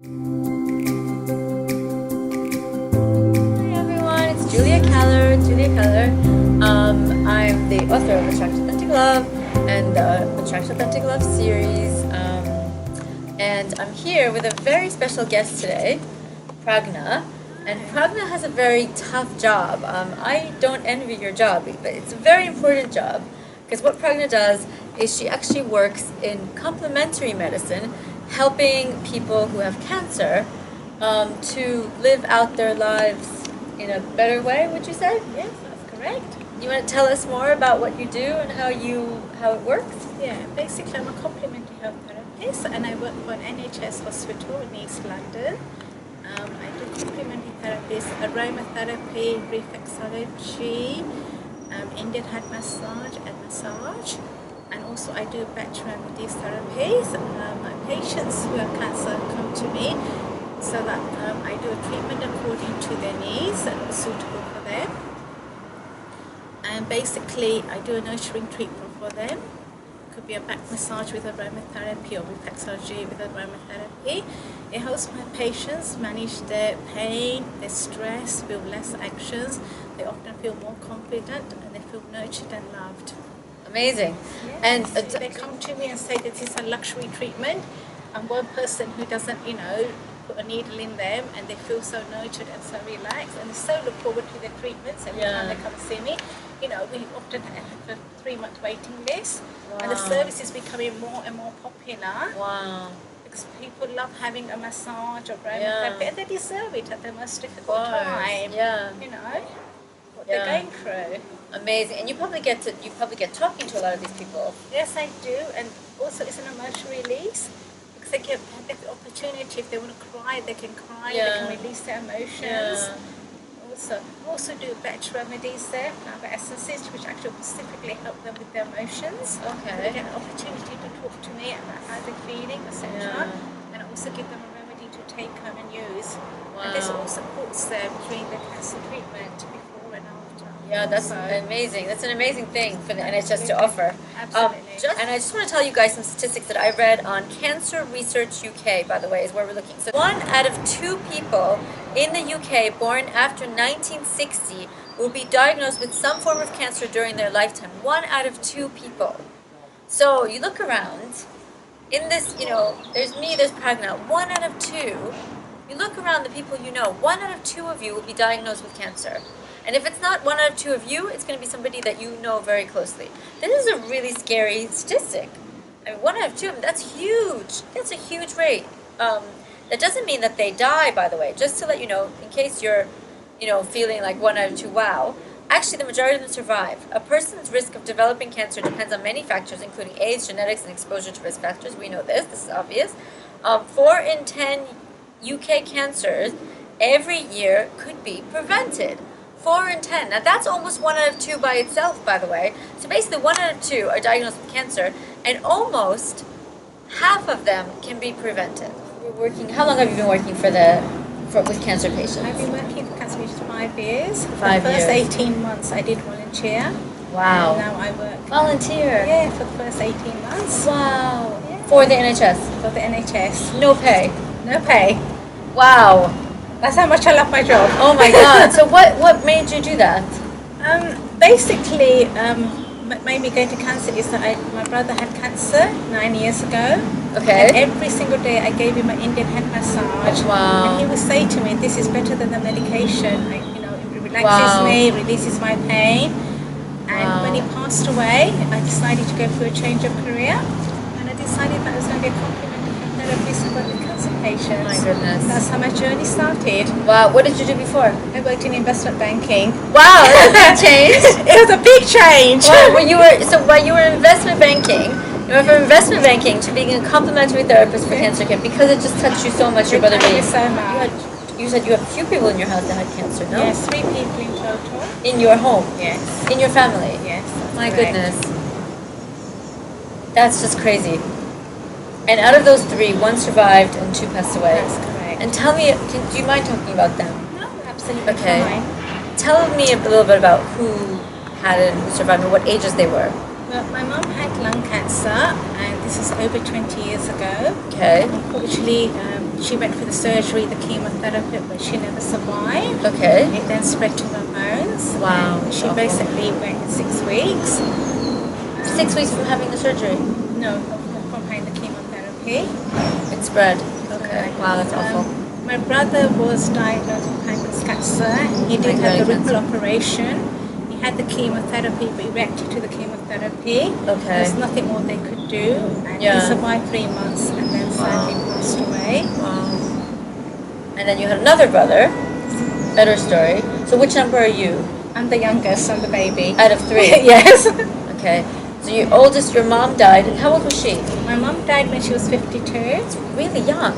Everyone, it's Keller. I'm the author of Attract Authentic Love and the Attract Authentic Love series. And I'm here with a very special guest today, Pragna. And Pragna has a very tough job. I don't envy your job, but it's a very important job. Because what Pragna does is she actually works in complementary medicine, helping people who have cancer to live out their lives in a better way, would you say? Yes, that's correct. You want to tell us more about what you do and how it works? Yeah, basically I'm a complementary health therapist and I work for an NHS hospital in East London. I do complementary therapies, aromatherapy, reflexology, Indian head massage and massage. And also I do back remedies therapies. My patients who have cancer come to me so that I do a treatment according to their needs and what's suitable for them. And basically I do a nurturing treatment for them. It could be a back massage with aromatherapy or reflexology with aromatherapy. It helps my patients manage their pain, their stress, feel less anxious. They often feel more confident and they feel nurtured and loved. Amazing. Yes. And They come to me and say that this is a luxury treatment. I'm one person who doesn't, put a needle in them and they feel so nurtured and so relaxed and they so look forward to their treatments every time they come and see me. We often have a 3-month waiting list. Wow. And the service is becoming more and more popular. Wow. Because people love having a massage or aromatherapy and they deserve it at the most difficult time. Yeah. What they're going through. Amazing. And you probably get talking to a lot of these people. Yes, I do, and also it's an emotional release because they have the opportunity. If they want to cry, they can cry. They can release their emotions. Also do batch remedies there, flower essences, which actually specifically help them with their emotions. Okay. So they get an opportunity to talk to me about how they're feeling, etc. And I also give them a remedy to take home and use. Wow. And this all supports them during the cancer treatment. Before and after. Yeah, that's amazing. That's an amazing thing for the NHS to offer. Absolutely. And I just want to tell you guys some statistics that I read on Cancer Research UK, by the way, is where we're looking. So 1 out of 2 people in the UK born after 1960 will be diagnosed with some form of cancer during their lifetime. 1 out of 2 people. So you look around, in this, there's me, there's Pragna, 1 out of 2. You look around the people 1 out of 2 of you will be diagnosed with cancer. And if it's not 1 out of 2 of you, it's going to be somebody that you know very closely. This is a really scary statistic. 1 out of 2, that's huge. That's a huge rate. That doesn't mean that they die, by the way. Just to let you know, in case you're, feeling like 1 out of 2, wow. Actually, the majority of them survive. A person's risk of developing cancer depends on many factors, including age, genetics, and exposure to risk factors. We know this. This is obvious. 4 in 10 UK cancers every year could be prevented. 4 in 10. Now that's almost 1 out of 2 by itself, by the way. So basically 1 out of 2 are diagnosed with cancer and almost half of them can be prevented. How long have you been working with cancer patients? I've been working for cancer patients 5 years. 5 years. The first 18 months I did volunteer. Wow. And now I work. Volunteer? Yeah, for the first 18 months. Wow. Yeah. For the NHS? For the NHS. No pay? No pay. Wow. That's how much I love my job. Oh my God. So what made you do that? Basically, what made me go into cancer is that my brother had cancer 9 years ago. Okay. And every single day I gave him an Indian head massage. Wow. And he would say to me, this is better than the medication. It relaxes me, releases my pain. And when he passed away, I decided to go for a change of career. And I decided that I was going to be a complementary therapist for the cancer patients. My goodness. That's how my journey started. Wow. What did you do before? I worked in investment banking. Wow, that's a big change. It was a big change. Well, while you were in investment banking, you went from investment banking to being a complementary therapist for cancer care because it just touched you so much. Your brother Thank you so much. You said you have a few people in your house that had cancer, no? Yes, 3 people in total. In your home? Yes. In your family? Yes. My correct. goodness. That's just crazy. And out of those 3, 1 survived and 2 passed away. That's correct. And tell me, do you mind talking about them? No, absolutely Okay. fine. Tell me a little bit about who had it and who survived and what ages they were. Well, my mum had lung cancer, and this is over 20 years ago. Okay. Unfortunately, She went for the surgery, the chemotherapy, but she never survived. Okay. It then spread to her bones. Wow. And she Awful. basically went 6 weeks. 6 weeks from having the surgery. No, from having the chemotherapy. It spread. Okay. Wow, that's awful. My brother was diagnosed with pancreas cancer. He did have the Pancreatic ripple cancer. operation. He had the chemotherapy, but he reacted to the chemotherapy. Okay. There's nothing more they could do. And Yeah. he survived 3 months and then sadly passed away. Wow. And then you had another brother. Better story. So which number are you? I'm the youngest, I'm the baby. Out of 3? Yes. Okay. So your oldest, your mom died. And how old was she? My mom died when she was 52. Really young.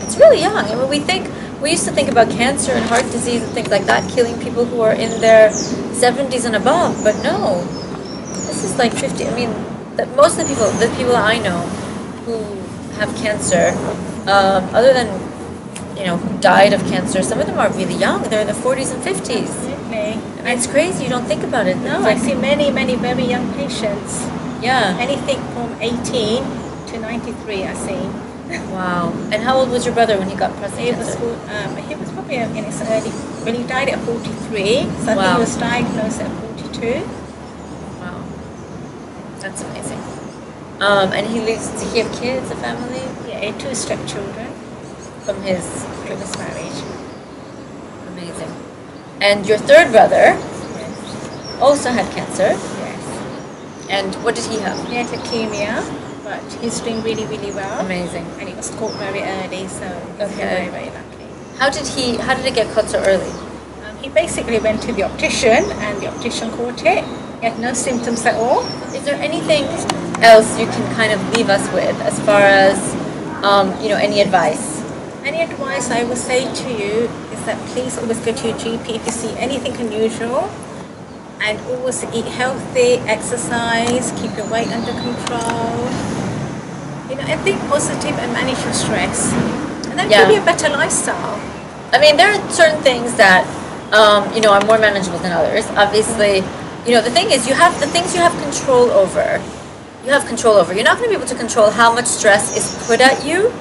It's really young. I mean, we used to think about cancer and heart disease and things like that killing people who are in their 70s and above, but no. This is like 50. I mean, most of the people I know who have cancer, other than, who died of cancer, some of them are really young. They're in their 40s and 50s. Absolutely. I mean, it's crazy. You don't think about it. No, It's I like, see many, many very young patients. yeah. Anything from 18 to 93 I see. Wow. And how old was your brother when he got He prostate was, cancer? he was probably in his early, when he died at 43, so I think Wow. he was diagnosed at 42. Wow. That's amazing. And did he have kids, a family? Yeah, 2 stepchildren From his from his marriage. amazing. And your third brother Yes. also had cancer. Yes. And what did he have? He had leukemia, but he's doing really, really well. Amazing. And it was caught very early, so he's Okay. very, very lucky. How did it get caught so early? He basically went to the optician, and the optician caught it. He had no symptoms at all. Is there anything else you can kind of leave us with as far as, any advice? Any advice I would say to you is that please always go to your GP if you see anything unusual, and always eat healthy, exercise, keep your weight under control. And think positive and manage your stress. And that Yeah. will be a better lifestyle. I mean, there are certain things that, are more manageable than others. Obviously, the thing is, you have the things you have control over. You have control over. You're not going to be able to control how much stress is put at you,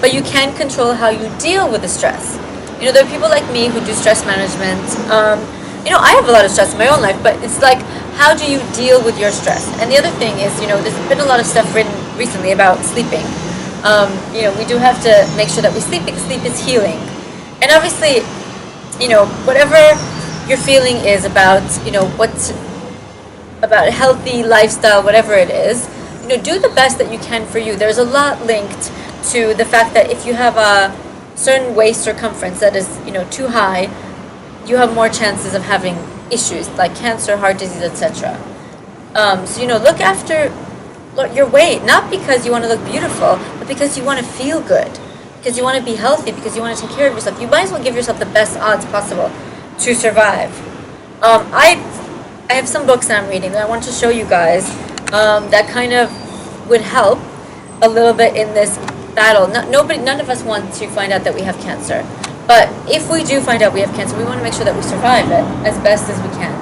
but you can control how you deal with the stress. There are people like me who do stress management. I have a lot of stress in my own life, but it's like, how do you deal with your stress? And the other thing is, there's been a lot of stuff written recently about sleeping. We do have to make sure that we sleep because sleep is healing. And obviously, whatever your feeling is about, what's about a healthy lifestyle, whatever it is, do the best that you can for you. There's a lot linked to the fact that if you have a certain waist circumference that is, too high, you have more chances of having issues like cancer, heart disease, etc. So, look after your weight, not because you want to look beautiful, but because you want to feel good, because you want to be healthy, because you want to take care of yourself. You might as well give yourself the best odds possible to survive. I have some books that I'm reading that I want to show you guys that kind of would help a little bit in this battle. None of us want to find out that we have cancer. But if we do find out we have cancer, we want to make sure that we survive it as best as we can.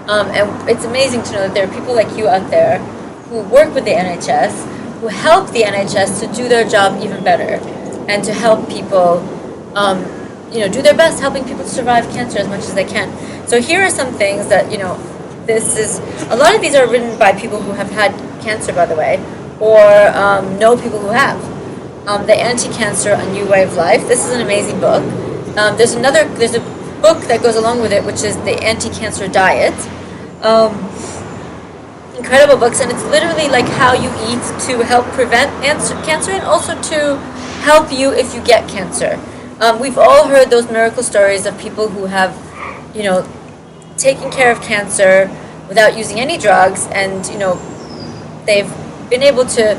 And it's amazing to know that there are people like you out there who work with the NHS, who help the NHS to do their job even better, and to help people, do their best, helping people to survive cancer as much as they can. So here are some things that, a lot of these are written by people who have had cancer, by the way, or know people who have. The Anti-Cancer, A New Way of Life. This is an amazing book. There's a book that goes along with it, which is the Anti-Cancer Diet. Incredible books, and it's literally like how you eat to help prevent cancer and also to help you if you get cancer. We've all heard those miracle stories of people who have, taken care of cancer without using any drugs, and they've been able to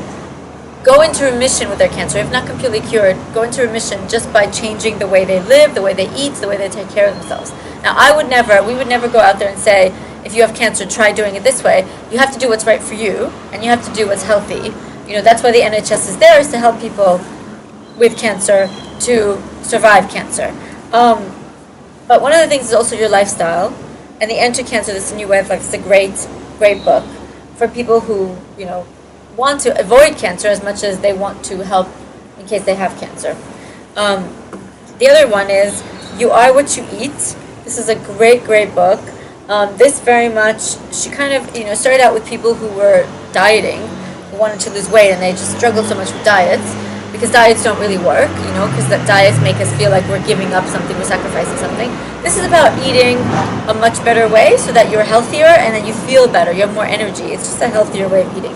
go into remission with their cancer, if not completely cured, go into remission just by changing the way they live, the way they eat, the way they take care of themselves. Now, we would never go out there and say, if you have cancer, try doing it this way. You have to do what's right for you, and you have to do what's healthy. That's why the NHS is there, is to help people with cancer to survive cancer. But one of the things is also your lifestyle, and the Anti-Cancer, This New Way of Life is a great, great book for people who, want to avoid cancer as much as they want to help in case they have cancer. The other one is You Are What You Eat. This is a great book. This very much, she kind of, started out with people who were dieting, who wanted to lose weight, and they just struggled so much with diets, because diets don't really work, because that diets make us feel like we're giving up something, we're sacrificing something. This is about eating a much better way so that you're healthier and then you feel better, you have more energy. It's just a healthier way of eating.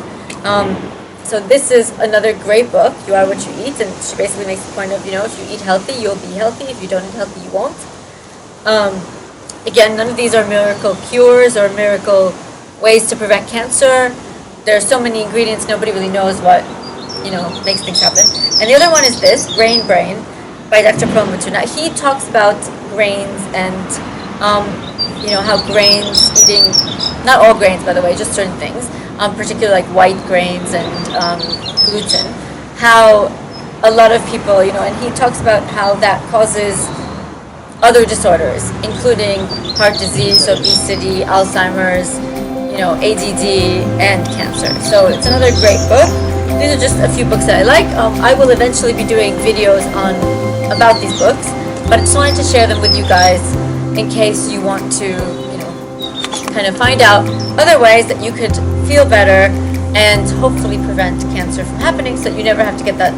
So this is another great book, You Are What You Eat, and she basically makes the point of, if you eat healthy, you'll be healthy. If you don't eat healthy, you won't. Again, none of these are miracle cures or miracle ways to prevent cancer. There are so many ingredients, nobody really knows what, makes things happen. And the other one is this, Brain by Dr. Perlmutter. Now, he talks about grains and, how grains, eating, not all grains, by the way, just certain things, particularly like white grains and gluten, how a lot of people, and he talks about how that causes other disorders, including heart disease, obesity, Alzheimer's, ADD, and cancer. So it's another great book. These are just a few books that I like. I will eventually be doing videos about these books, but I just wanted to share them with you guys in case you want to, kind of find out other ways that you could feel better and hopefully prevent cancer from happening so that you never have to get that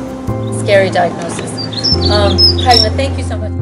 scary diagnosis. Pragna, thank you so much.